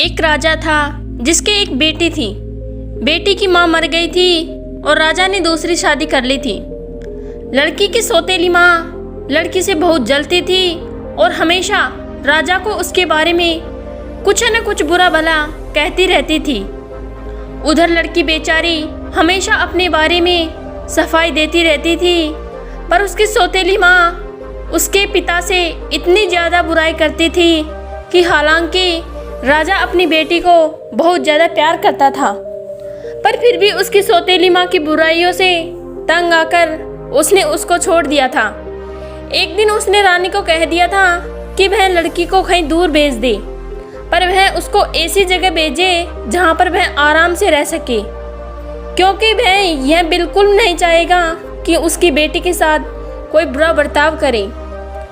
एक राजा था जिसके एक बेटी थी। बेटी की माँ मर गई थी और राजा ने दूसरी शादी कर ली थी। लड़की की सौतेली माँ लड़की से बहुत जलती थी और हमेशा राजा को उसके बारे में कुछ न कुछ बुरा भला कहती रहती थी। उधर लड़की बेचारी हमेशा अपने बारे में सफाई देती रहती थी, पर उसकी सौतेली माँ उसके पिता से इतनी ज़्यादा बुराई करती थी कि हालांकि राजा अपनी बेटी को बहुत ज़्यादा प्यार करता था, पर फिर भी उसकी सौतेली माँ की बुराइयों से तंग आकर उसने उसको छोड़ दिया था। एक दिन उसने रानी को कह दिया था कि वह लड़की को कहीं दूर भेज दे, पर वह उसको ऐसी जगह भेजे जहाँ पर वह आराम से रह सके, क्योंकि वह यह बिल्कुल नहीं चाहेगा कि उसकी बेटी के साथ कोई बुरा बर्ताव करे।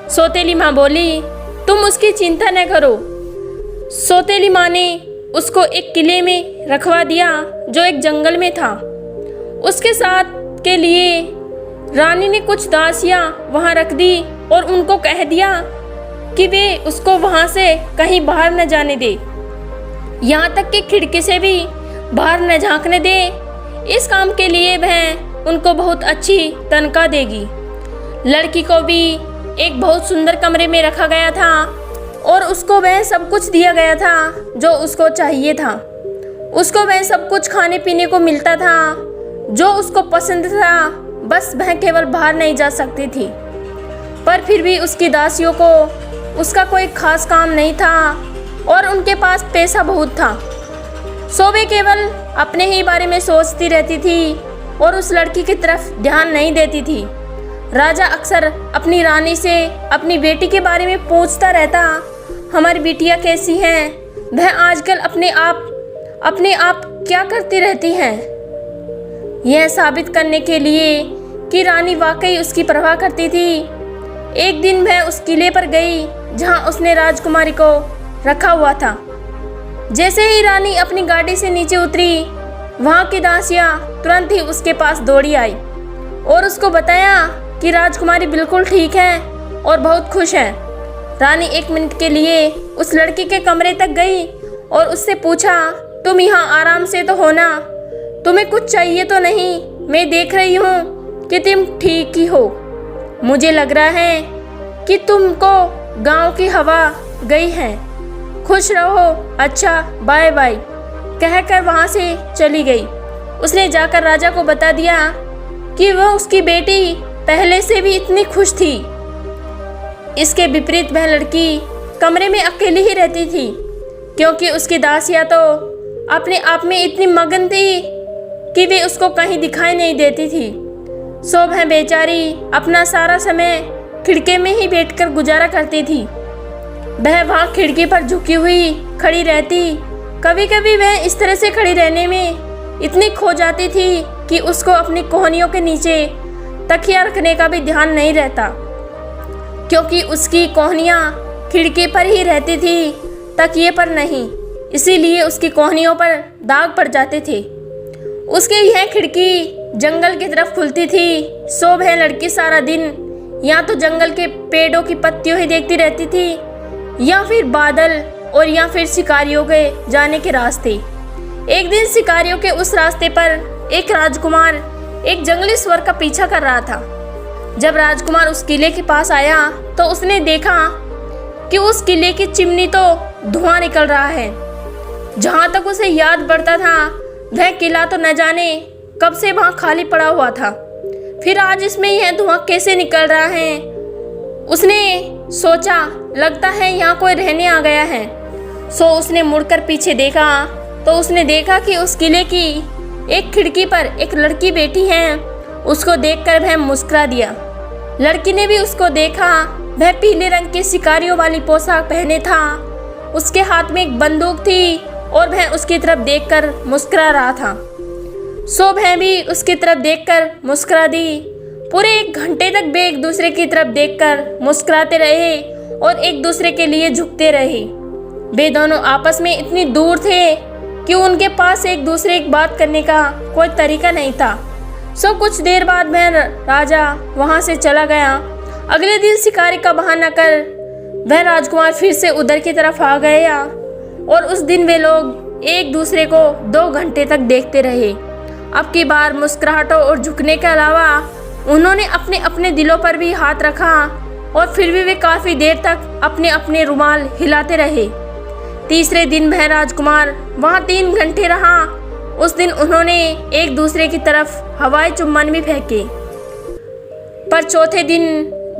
सौतेली माँ बोली, तुम उसकी चिंता न करो। सौतेली माँ ने उसको एक किले में रखवा दिया जो एक जंगल में था। उसके साथ के लिए रानी ने कुछ दासियाँ वहाँ रख दी और उनको कह दिया कि वे उसको वहाँ से कहीं बाहर न जाने दे, यहाँ तक कि खिड़की से भी बाहर न झांकने दे। इस काम के लिए वह उनको बहुत अच्छी तनख्वाह देगी। लड़की को भी एक बहुत सुंदर कमरे में रखा गया था और उसको वह सब कुछ दिया गया था जो उसको चाहिए था। उसको वह सब कुछ खाने पीने को मिलता था जो उसको पसंद था, बस वह केवल बाहर नहीं जा सकती थी। पर फिर भी उसकी दासियों को उसका कोई खास काम नहीं था और उनके पास पैसा बहुत था, सो वे केवल अपने ही बारे में सोचती रहती थी और उस लड़की की तरफ ध्यान नहीं देती थी। राजा अक्सर अपनी रानी से अपनी बेटी के बारे में पूछता रहता, हमारी बिटिया कैसी है, वह आजकल अपने आप क्या करती रहती है, यह साबित करने के लिए कि रानी वाकई उसकी परवाह करती थी। एक दिन वह उस किले पर गई जहां उसने राजकुमारी को रखा हुआ था। जैसे ही रानी अपनी गाड़ी से नीचे उतरी, वहां की दासियां तुरंत ही उसके पास दौड़ी आई और उसको बताया कि राजकुमारी बिल्कुल ठीक है और बहुत खुश है। रानी 1 मिनट के लिए उस लड़की के कमरे तक गई और उससे पूछा, तुम यहाँ आराम से तो हो ना, तुम्हें कुछ चाहिए तो नहीं? मैं देख रही हूँ कि तुम ठीक ही हो। मुझे लग रहा है कि तुमको गांव की हवा गई है। खुश रहो, अच्छा बाय बाय, कहकर वहाँ से चली गई। उसने जाकर राजा को बता दिया कि वह उसकी बेटी पहले से भी इतनी खुश थी। इसके विपरीत वह लड़की कमरे में अकेली ही रहती थी, क्योंकि उसकी दासियाँ तो अपने आप में इतनी मगन थी कि वे उसको कहीं दिखाई नहीं देती थी। सो वह बेचारी अपना सारा समय खिड़की में ही बैठकर गुजारा करती थी। वह वहाँ खिड़की पर झुकी हुई खड़ी रहती। कभी कभी वह इस तरह से खड़ी रहने में इतनी खो जाती थी कि उसको अपनी कोहनियों के नीचे तकिया रखने का भी ध्यान नहीं रहता, क्योंकि उसकी कोहनियाँ खिड़की पर ही रहती थी, तकिए पर नहीं। इसीलिए उसकी कोहनियों पर दाग पड़ जाते थे। उसकी यह खिड़की जंगल की तरफ खुलती थी। सो वह लड़की सारा दिन या तो जंगल के पेड़ों की पत्तियों ही देखती रहती थी, या फिर बादल, और या फिर शिकारियों के जाने के रास्ते। एक दिन शिकारियों के उस रास्ते पर एक राजकुमार एक जंगली स्वर का पीछा कर रहा था। जब राजकुमार उस किले के पास आया तो उसने देखा कि उस किले की चिमनी तो धुआं निकल रहा है। जहाँ तक उसे याद पड़ता था, वह किला तो न जाने कब से वहाँ खाली पड़ा हुआ था, फिर आज इसमें यह धुआं कैसे निकल रहा है। उसने सोचा, लगता है यहाँ कोई रहने आ गया है। सो उसने मुड़कर पीछे देखा तो उसने देखा कि उस किले की एक खिड़की पर एक लड़की बैठी है। उसको देखकर वह मुस्कुरा दिया। लड़की ने भी उसको देखा। वह पीले रंग की शिकारियों वाली पोशाक पहने था, उसके हाथ में एक बंदूक थी और वह उसकी तरफ देखकर मुस्कुरा रहा था। सो वह भी उसकी तरफ देखकर मुस्कुरा दी। पूरे 1 घंटे तक वे एक दूसरे की तरफ देखकर मुस्कुराते रहे और एक दूसरे के लिए झुकते रहे। वे दोनों आपस में इतनी दूर थे कि उनके पास एक दूसरे की बात करने का कोई तरीका नहीं था। सो कुछ देर बाद वह राजा वहाँ से चला गया। अगले दिन शिकारी का बहाना कर वह राजकुमार फिर से उधर की तरफ आ गया और उस दिन वे लोग एक दूसरे को 2 घंटे तक देखते रहे। अब की बार मुस्कुराहटों और झुकने के अलावा उन्होंने अपने अपने दिलों पर भी हाथ रखा और फिर भी वे काफ़ी देर तक अपने अपने रुमाल हिलाते रहे। तीसरे दिन वह राजकुमार वहाँ 3 घंटे रहा। उस दिन उन्होंने एक दूसरे की तरफ हवाई चुम्बन भी फेंके। पर चौथे दिन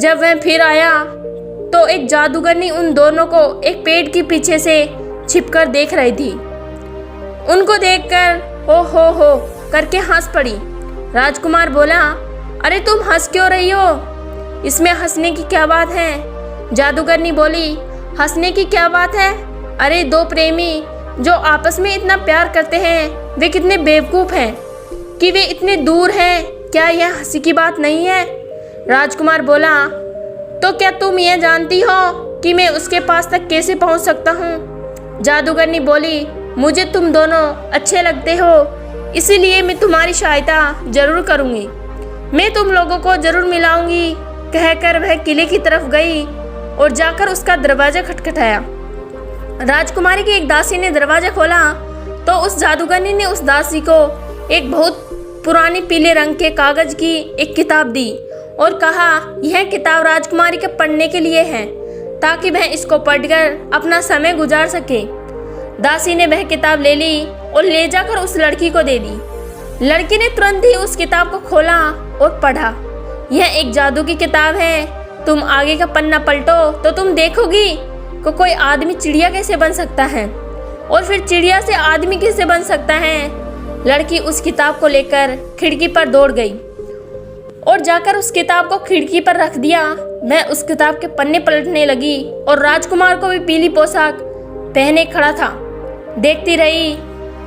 जब वह फिर आया तो एक जादूगरनी उन दोनों को एक पेड़ के पीछे से छिपकर देख रही थी। उनको देखकर हो करके हंस पड़ी। राजकुमार बोला, अरे तुम हंस क्यों रही हो? इसमें हंसने की क्या बात है? जादूगरनी बोली, हंसने की क्या बात है? अरे 2 प्रेमी जो आपस में इतना प्यार करते हैं वे कितने बेवकूफ़ हैं कि वे इतने दूर हैं। क्या यह हंसी की बात नहीं है? राजकुमार बोला, तो क्या तुम यह जानती हो कि मैं उसके पास तक कैसे पहुंच सकता हूं? जादूगरनी बोली, मुझे तुम दोनों अच्छे लगते हो, इसीलिए मैं तुम्हारी सहायता जरूर करूंगी। मैं तुम लोगों को जरूर मिलाऊंगी। कहकर वह किले की तरफ गई और जाकर उसका दरवाज़ा खटखटाया। राजकुमारी की एक दासी ने दरवाज़ा खोला तो उस जादूगरनी ने उस दासी को एक बहुत पुरानी पीले रंग के कागज़ की एक किताब दी और कहा, यह किताब राजकुमारी के पढ़ने के लिए है ताकि वह इसको पढ़कर अपना समय गुजार सके। दासी ने वह किताब ले ली और ले जाकर उस लड़की को दे दी। लड़की ने तुरंत ही उस किताब को खोला और पढ़ा। यह एक जादू की किताब है। तुम आगे का पन्ना पलटो तो तुम देखोगी कि कोई आदमी चिड़िया कैसे बन सकता है और फिर चिड़िया से आदमी कैसे बन सकता है। लड़की उस किताब को लेकर खिड़की पर दौड़ गई और जाकर उस किताब को खिड़की पर रख दिया। मैं उस किताब के पन्ने पलटने लगी और राजकुमार को भी पीली पोशाक पहने खड़ा था। देखती रही।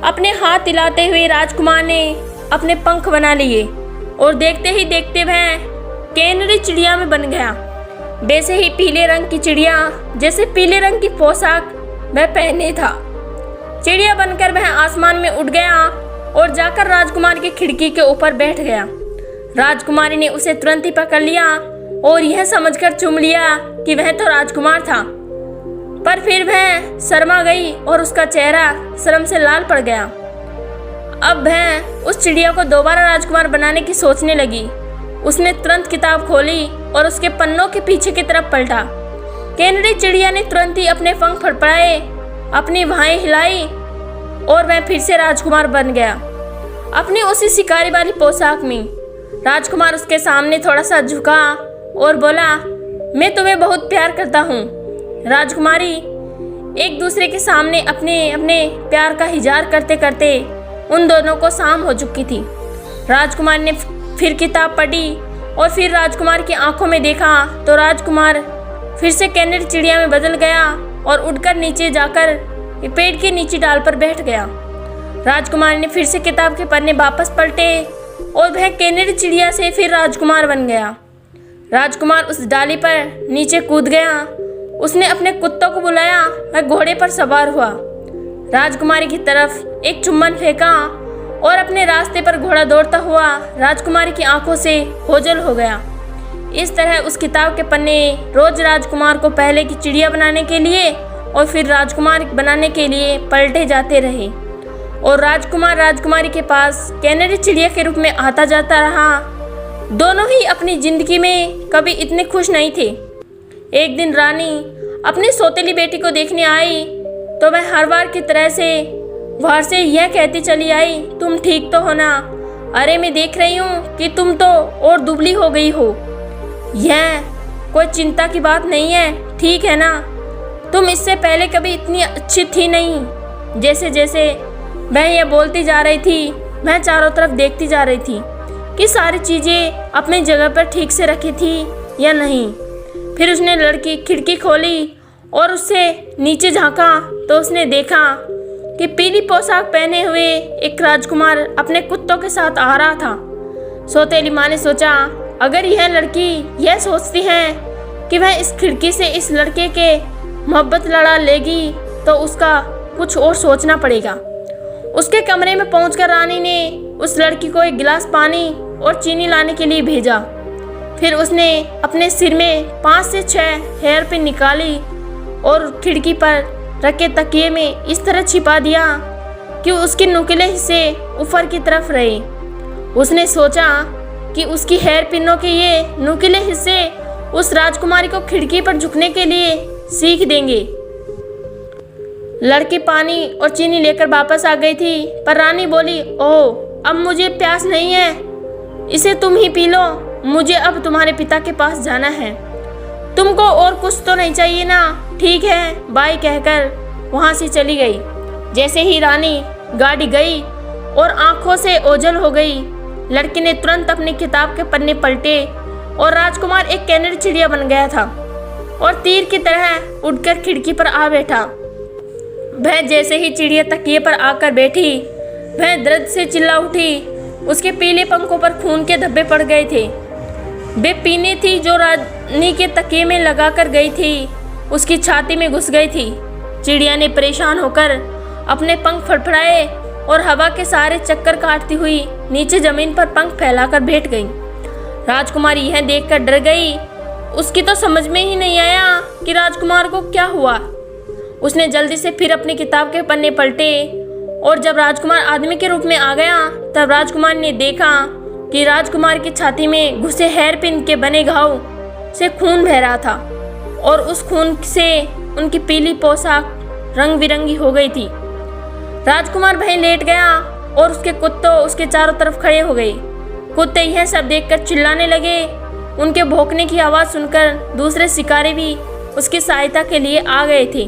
अपने हाथ हिलाते हुए राजकुमार ने अपने पंख बना लिए और देखते ही देखते वह कैनरी चिड़िया में बन गया। वैसे ही पीले रंग की चिड़िया जैसे पीले रंग की पोशाक वह पहने था। चिड़िया बनकर वह आसमान में उड़ गया और जाकर राजकुमार की खिड़की के ऊपर बैठ गया। राजकुमारी ने उसे तुरंत ही पकड़ लिया और यह समझकर चूम लिया कि वह तो राजकुमार था। पर फिर वह शर्मा गई और उसका चेहरा शर्म से लाल पड़ गया। अब वह उस चिड़िया को दोबारा राजकुमार बनाने की सोचने लगी। उसने तुरंत किताब खोली और उसके पन्नों के पीछे की तरफ पलटा। कैनरी चिड़िया ने तुरंत ही अपने पंख फड़फड़ाए, अपनी बाहें हिलाई और वह फिर से राजकुमार बन गया अपनी उसी शिकारी वाली पोशाक में। राजकुमार उसके सामने थोड़ा सा झुका और बोला, मैं तुम्हें बहुत प्यार करता हूँ। राजकुमारी एक दूसरे के सामने अपने अपने प्यार का इजहार करते करते उन दोनों को शाम हो चुकी थी। राजकुमार ने फिर किताब पढ़ी और फिर राजकुमार की आंखों में देखा तो राजकुमार फिर से कैनरी चिड़िया में बदल गया और उड़कर नीचे जाकर पेड़ के नीचे डाल पर बैठ गया। राजकुमार ने फिर से किताब के पन्ने वापस पलटे और वह कैनरी चिड़िया से फिर राजकुमार बन गया। राजकुमार उस डाली पर नीचे कूद गया। उसने अपने कुत्तों को बुलाया। वह घोड़े पर सवार हुआ, राजकुमारी की तरफ एक चुम्बन फेंका और अपने रास्ते पर घोड़ा दौड़ता हुआ राजकुमारी की आंखों से ओझल हो गया। इस तरह उस किताब के पन्ने रोज राजकुमार को पहले की चिड़िया बनाने के लिए और फिर राजकुमार बनाने के लिए पलटे जाते रहे और राजकुमार राजकुमारी के पास कैनरी चिड़िया के रूप में आता जाता रहा। दोनों ही अपनी जिंदगी में कभी इतने खुश नहीं थे। एक दिन रानी अपनी सौतेली बेटी को देखने आई तो वह हर बार की तरह से बाहर से यह कहती चली आई, तुम ठीक तो हो ना? अरे मैं देख रही हूँ कि तुम तो और दुबली हो गई हो। यह कोई चिंता की बात नहीं है, ठीक है ना? तुम इससे पहले कभी इतनी अच्छी थी नहीं। जैसे जैसे वह यह बोलती जा रही थी वह चारों तरफ देखती जा रही थी कि सारी चीज़ें अपनी जगह पर ठीक से रखी थी या नहीं। फिर उसने लड़की खिड़की खोली और उससे नीचे झांका तो उसने देखा कि पीली पोशाक पहने हुए एक राजकुमार अपने कुत्तों के साथ आ रहा था। सौतेली माँ ने सोचा, अगर यह लड़की यह सोचती है कि वह इस खिड़की से इस लड़के के मोहब्बत लड़ा लेगी तो उसका कुछ और सोचना पड़ेगा। उसके कमरे में पहुंचकर रानी ने उस लड़की को एक गिलास पानी और चीनी लाने के लिए भेजा। फिर उसने अपने सिर में 5 से 6 हेयर पिन निकाली और खिड़की पर रखे तकिए में इस तरह छिपा दिया कि उसके नुकीले हिस्से ऊपर की तरफ रहे। उसने सोचा कि उसकी हेयर पिनों के ये नुकीले हिस्से उस राजकुमारी को खिड़की पर झुकने के लिए सीख देंगे। लड़की पानी और चीनी लेकर वापस आ गई थी, पर रानी बोली, ओह अब मुझे प्यास नहीं है, इसे तुम ही पी लो, मुझे अब तुम्हारे पिता के पास जाना है। तुमको और कुछ तो नहीं चाहिए ना? ठीक है, बाय कहकर वहाँ से चली गई। जैसे ही रानी गाड़ी गई और आंखों से ओझल हो गई, लड़की ने तुरंत अपनी किताब के पन्ने पलटे और राजकुमार एक कैनरी चिड़िया बन गया था और तीर की तरह उड़कर खिड़की पर आ बैठा। वह जैसे ही चिड़िया तकिए पर आकर बैठी, वह दर्द से चिल्ला उठी। उसके पीले पंखों पर खून के धब्बे पड़ गए थे। वे पीने थी जो रानी के तकिए में लगा कर गई थी, उसकी छाती में घुस गई थी। चिड़िया ने परेशान होकर अपने पंख फड़फड़ाए और हवा के सहारे चक्कर काटती हुई नीचे जमीन पर पंख फैलाकर बैठ गई। राजकुमारी यह देखकर डर गई। उसकी तो समझ में ही नहीं आया कि राजकुमार को क्या हुआ। उसने जल्दी से फिर अपनी किताब के पन्ने पलटे और जब राजकुमार आदमी के रूप में आ गया, तब राजकुमार ने देखा कि राजकुमार की छाती में घुसे हेयर पिन के बने घाव से खून बह रहा था और उस खून से उनकी पीली पोशाक रंग बिरंगी हो गई थी। राजकुमार वहीं लेट गया और उसके कुत्ते उसके चारों तरफ खड़े हो गए। कुत्ते यह सब देखकर चिल्लाने लगे। उनके भौंकने की आवाज़ सुनकर दूसरे शिकारी भी उसकी सहायता के लिए आ गए थे।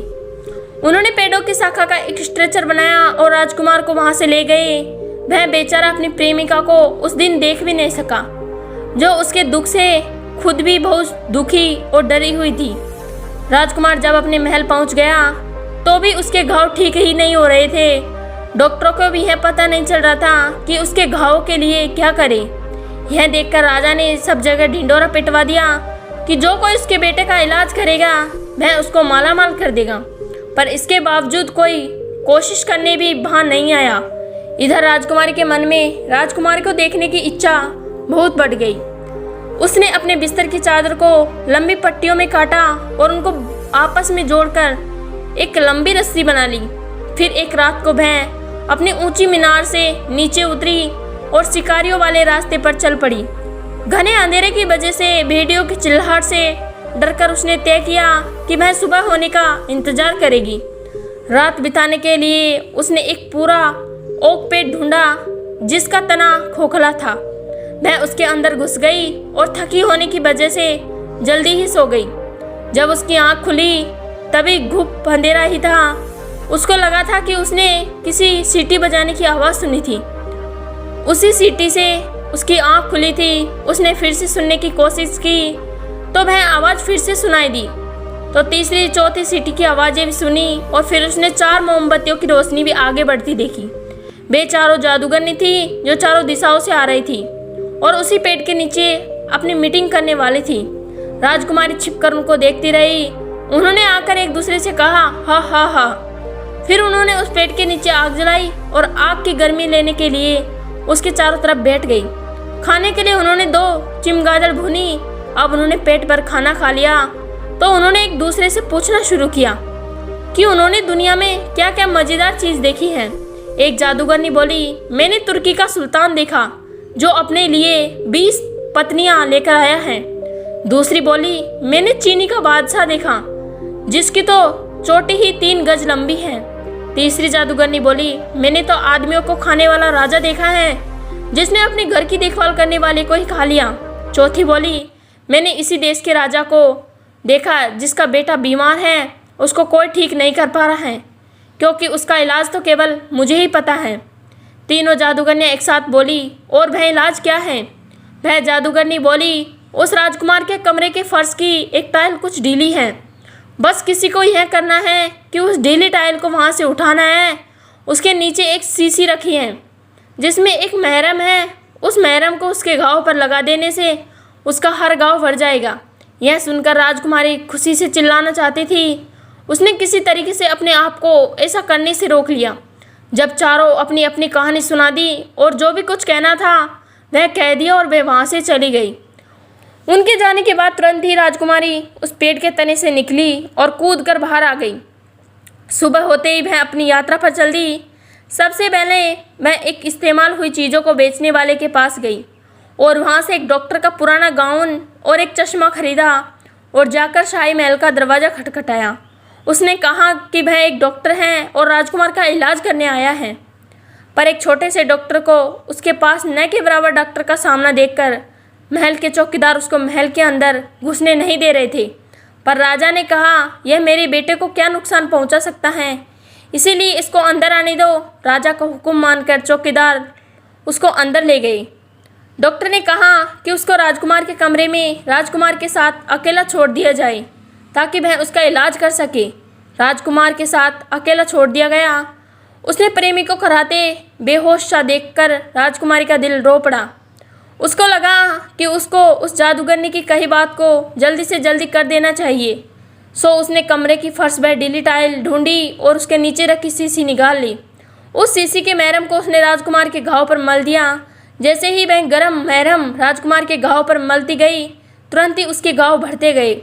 उन्होंने पेड़ों की शाखा का एक स्ट्रेचर बनाया और राजकुमार को वहां से ले गए। वह बेचारा अपनी प्रेमिका को उस दिन देख भी नहीं सका, जो उसके दुख से खुद भी बहुत दुखी और डरी हुई थी। राजकुमार जब अपने महल पहुंच गया तो भी उसके घाव ठीक ही नहीं हो रहे थे। डॉक्टरों को भी यह पता नहीं चल रहा था कि उसके घाव के लिए क्या करे। यह देखकर राजा ने सब जगह ढिंडोरा पिटवा दिया कि जो कोई उसके बेटे का इलाज करेगा वह उसको मालामाल कर देगा, पर इसके बावजूद कोई कोशिश करने भी वहाँ नहीं आया। इधर राजकुमारी के मन में राजकुमारी को देखने की इच्छा बहुत बढ़ गई। उसने अपने बिस्तर की चादर को लंबी पट्टियों में काटा और उनको आपस में जोड़कर एक लंबी रस्सी बना ली। फिर एक रात को वह अपनी ऊंची मीनार से नीचे उतरी और शिकारियों वाले रास्ते पर चल पड़ी। घने अंधेरे की वजह से भेड़ियों की चिल्लाहट से डरकर उसने तय किया कि वह सुबह होने का इंतजार करेगी। रात बिताने के लिए उसने एक पूरा ओक पेड़ ढूंढा जिसका तना खोखला था। वह उसके अंदर घुस गई और थकी होने की वजह से जल्दी ही सो गई। जब उसकी आंख खुली तभी घुप अंधेरा ही था। उसको लगा था कि उसने किसी सीटी बजाने की आवाज़ सुनी थी। उसी सीटी से उसकी आंख खुली थी। उसने फिर से सुनने की कोशिश की तो वह आवाज़ फिर से सुनाई दी। तो तीसरी चौथी सीटी की आवाज़ें भी सुनी और फिर उसने 4 मोमबत्तियों की रोशनी भी आगे बढ़ती देखी। वे चारों जादूगरनी थी जो चारों दिशाओं से आ रही थी और उसी पेड़ के नीचे अपनी मीटिंग करने वाली थी। राजकुमारी छिपकर उनको देखती रही। उन्होंने आकर एक दूसरे से कहा, हा हा हा। फिर उन्होंने उस पेड़ के नीचे आग जलाई और आग की गर्मी लेने के लिए उसके चारों तरफ बैठ गई। खाने के लिए उन्होंने 2 चिमगादड़ भुनी। अब उन्होंने पेट भर खाना खा लिया तो उन्होंने एक दूसरे से पूछना शुरू किया कि उन्होंने दुनिया में क्या क्या मज़ेदार चीज़ देखी है। एक जादूगरनी बोली, मैंने तुर्की का सुल्तान देखा जो अपने लिए 20 पत्नियां लेकर आया है। दूसरी बोली, मैंने चीनी का बादशाह देखा जिसकी तो चोटी ही 3 गज लंबी है। तीसरी जादूगरनी बोली, मैंने तो आदमियों को खाने वाला राजा देखा है जिसने अपने घर की देखभाल करने वाले को ही खा लिया। चौथी बोली, मैंने इसी देश के राजा को देखा जिसका बेटा बीमार है, उसको कोई ठीक नहीं कर पा रहा है क्योंकि उसका इलाज तो केवल मुझे ही पता है। तीनों जादूगरनियाँ एक साथ बोली, और वह इलाज क्या है? वह जादूगरनी बोली, उस राजकुमार के कमरे के फर्श की एक टाइल कुछ ढीली है। बस किसी को यह करना है कि उस ढीली टाइल को वहाँ से उठाना है। उसके नीचे एक शीशी रखी है जिसमें एक महरम है। उस महरम को उसके घाव पर लगा देने से उसका हर घाव भर जाएगा। यह सुनकर राजकुमारी खुशी से चिल्लाना चाहती थी। उसने किसी तरीके से अपने आप को ऐसा करने से रोक लिया। जब चारों अपनी अपनी कहानी सुना दी और जो भी कुछ कहना था वह कह दिया और वह वहाँ से चली गई। उनके जाने के बाद तुरंत ही राजकुमारी उस पेड़ के तने से निकली और कूदकर बाहर आ गई। सुबह होते ही वह अपनी यात्रा पर चल दी। सबसे पहले वह एक इस्तेमाल हुई चीज़ों को बेचने वाले के पास गई और वहाँ से एक डॉक्टर का पुराना गाउन और एक चश्मा खरीदा और जाकर शाही महल का दरवाज़ा खटखटाया। उसने कहा कि वह एक डॉक्टर हैं और राजकुमार का इलाज करने आया है, पर एक छोटे से डॉक्टर को उसके पास न के बराबर डॉक्टर का सामना देखकर महल के चौकीदार उसको महल के अंदर घुसने नहीं दे रहे थे। पर राजा ने कहा, यह मेरे बेटे को क्या नुकसान पहुंचा सकता है, इसीलिए इसको अंदर आने दो। राजा का हुक्म मानकर चौकीदार उसको अंदर ले गए। डॉक्टर ने कहा कि उसको राजकुमार के कमरे में राजकुमार के साथ अकेला छोड़ दिया जाए ताकि वह उसका इलाज कर सके। राजकुमार के साथ अकेला छोड़ दिया गया। उसने प्रेमी को कराहते बेहोश सा देखकर राजकुमारी का दिल रो पड़ा। उसको लगा कि उसको उस जादूगरनी की कही बात को जल्दी से जल्दी कर देना चाहिए। सो उसने कमरे की फर्श पर ढीली टाइल ढूंढी और उसके नीचे रखी शीशी निकाल ली। उस शीशी के महरम को उसने राजकुमार के घाव पर मल दिया। जैसे ही वह गर्म महरम राजकुमार के घाव पर मलती गई, तुरंत ही उसके घाव भरते गए।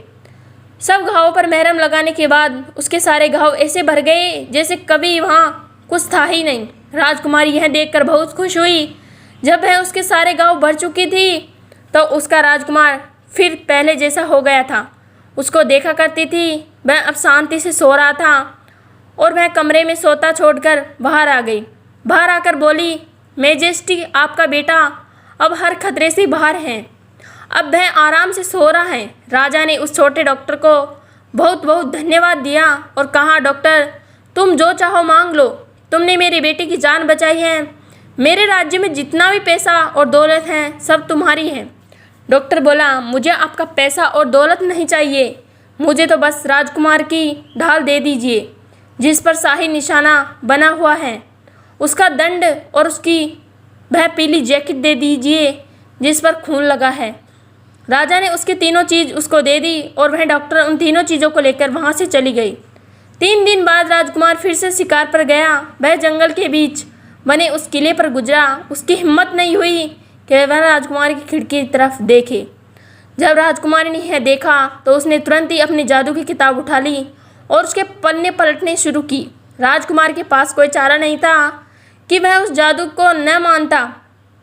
सब घावों पर महरम लगाने के बाद उसके सारे घाव ऐसे भर गए जैसे कभी वहाँ कुछ था ही नहीं। राजकुमारी यह देखकर बहुत खुश हुई। जब वह उसके सारे घाव भर चुकी थी तो उसका राजकुमार फिर पहले जैसा हो गया था। उसको देखा करती थी, वह अब शांति से सो रहा था और वह कमरे में सोता छोड़कर बाहर आ गई। बाहर आकर बोली, मेजेस्टी, आपका बेटा अब हर खतरे से बाहर है। अब वह आराम से सो रहा है। राजा ने उस छोटे डॉक्टर को बहुत बहुत धन्यवाद दिया और कहा, डॉक्टर, तुम जो चाहो मांग लो, तुमने मेरी बेटी की जान बचाई है। मेरे राज्य में जितना भी पैसा और दौलत है सब तुम्हारी है। डॉक्टर बोला, मुझे आपका पैसा और दौलत नहीं चाहिए, मुझे तो बस राजकुमार की ढाल दे दीजिए जिस पर शाही निशाना बना हुआ है, उसका दंड और उसकी वह पीली जैकेट दे दीजिए जिस पर खून लगा है। राजा ने उसकी तीनों चीज़ उसको दे दी और वह डॉक्टर उन तीनों चीज़ों को लेकर वहाँ से चली गई। 3 दिन बाद राजकुमार फिर से शिकार पर गया। वह जंगल के बीच बने उस किले पर गुजरा। उसकी हिम्मत नहीं हुई कि वह राजकुमारी की खिड़की की तरफ देखे। जब राजकुमारी ने यह देखा तो उसने तुरंत ही अपनी जादू की किताब उठा ली और उसके पन्ने पलटने शुरू की। राजकुमार के पास कोई चारा नहीं था कि वह उस जादू को न मानता।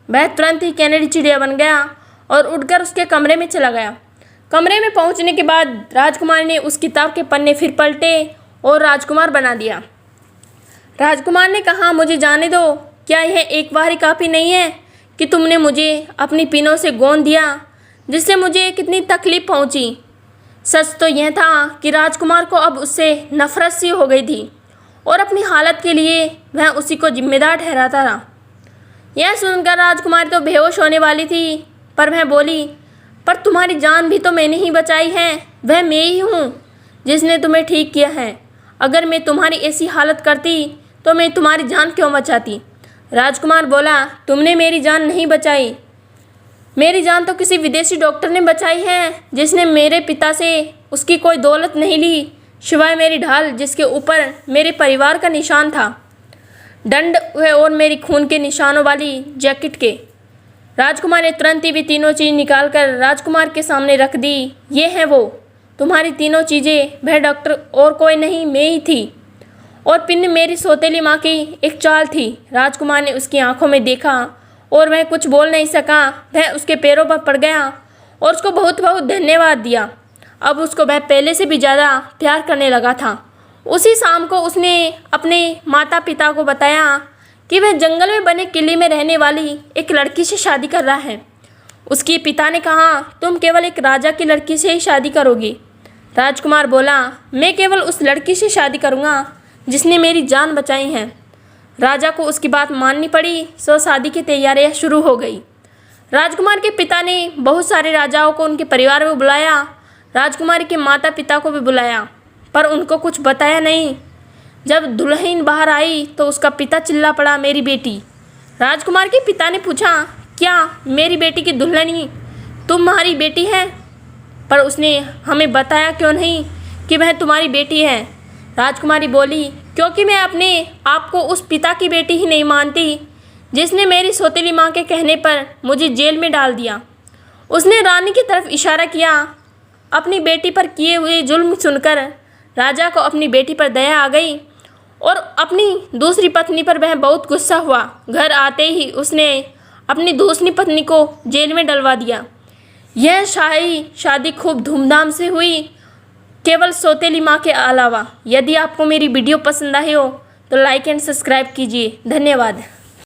वह तुरंत ही कैनेडी चिड़िया बन गया और उड़कर उसके कमरे में चला गया। कमरे में पहुंचने के बाद राजकुमारी ने उस किताब के पन्ने फिर पलटे और राजकुमार बना दिया। राजकुमार ने कहा, मुझे जाने दो, क्या यह एक बार ही काफ़ी नहीं है कि तुमने मुझे अपनी पीनों से गोंद दिया जिससे मुझे कितनी तकलीफ़ पहुंची। सच तो यह था कि राजकुमार को अब उससे नफरत सी हो गई थी और अपनी हालत के लिए वह उसी को जिम्मेदार ठहराता रहा। यह सुनकर राजकुमारी तो बेहोश होने वाली थी, पर वह बोली, पर तुम्हारी जान भी तो मैंने ही बचाई है। वह मैं ही हूँ जिसने तुम्हें ठीक किया है। अगर मैं तुम्हारी ऐसी हालत करती तो मैं तुम्हारी जान क्यों बचाती। राजकुमार बोला, तुमने मेरी जान नहीं बचाई, मेरी जान तो किसी विदेशी डॉक्टर ने बचाई है जिसने मेरे पिता से उसकी कोई दौलत नहीं ली सिवाय मेरी ढाल जिसके ऊपर मेरे परिवार का निशान था, दंड और मेरी खून के निशानों वाली जैकेट के। राजकुमार ने तुरंत ही भी तीनों चीज़ निकालकर राजकुमार के सामने रख दी। ये है वो तुम्हारी तीनों चीज़ें। वह डॉक्टर और कोई नहीं, मैं ही थी और पिन मेरी सौतेली माँ की एक चाल थी। राजकुमार ने उसकी आंखों में देखा और वह कुछ बोल नहीं सका। वह उसके पैरों पर पड़ गया और उसको बहुत बहुत धन्यवाद दिया। अब उसको वह पहले से भी ज़्यादा प्यार करने लगा था। उसी शाम को उसने अपने माता पिता को बताया कि वह जंगल में बने किले में रहने वाली एक लड़की से शादी कर रहा है। उसके पिता ने कहा, तुम केवल एक राजा की लड़की से ही शादी करोगी। राजकुमार बोला, मैं केवल उस लड़की से शादी करूँगा जिसने मेरी जान बचाई है। राजा को उसकी बात माननी पड़ी, सो शादी की तैयारियां शुरू हो गई। राजकुमार के पिता ने बहुत सारे राजाओं को उनके परिवार में बुलाया। राजकुमारी के माता पिता को भी बुलाया, पर उनको कुछ बताया नहीं। जब दुल्हन बाहर आई तो उसका पिता चिल्ला पड़ा, मेरी बेटी। राजकुमार के पिता ने पूछा, क्या मेरी बेटी की दुल्हन तुम्हारी बेटी है? पर उसने हमें बताया क्यों नहीं कि वह तुम्हारी बेटी है। राजकुमारी बोली, क्योंकि मैं अपने आप को उस पिता की बेटी ही नहीं मानती जिसने मेरी सौतेली माँ के कहने पर मुझे जेल में डाल दिया। उसने रानी की तरफ इशारा किया। अपनी बेटी पर किए हुए जुल्म सुनकर राजा को अपनी बेटी पर दया आ गई और अपनी दूसरी पत्नी पर वह बहुत गुस्सा हुआ। घर आते ही उसने अपनी दूसरी पत्नी को जेल में डलवा दिया। यह शाही शादी खूब धूमधाम से हुई, केवल सौतेली माँ के अलावा। यदि आपको मेरी वीडियो पसंद आई हो तो लाइक एंड सब्सक्राइब कीजिए। धन्यवाद।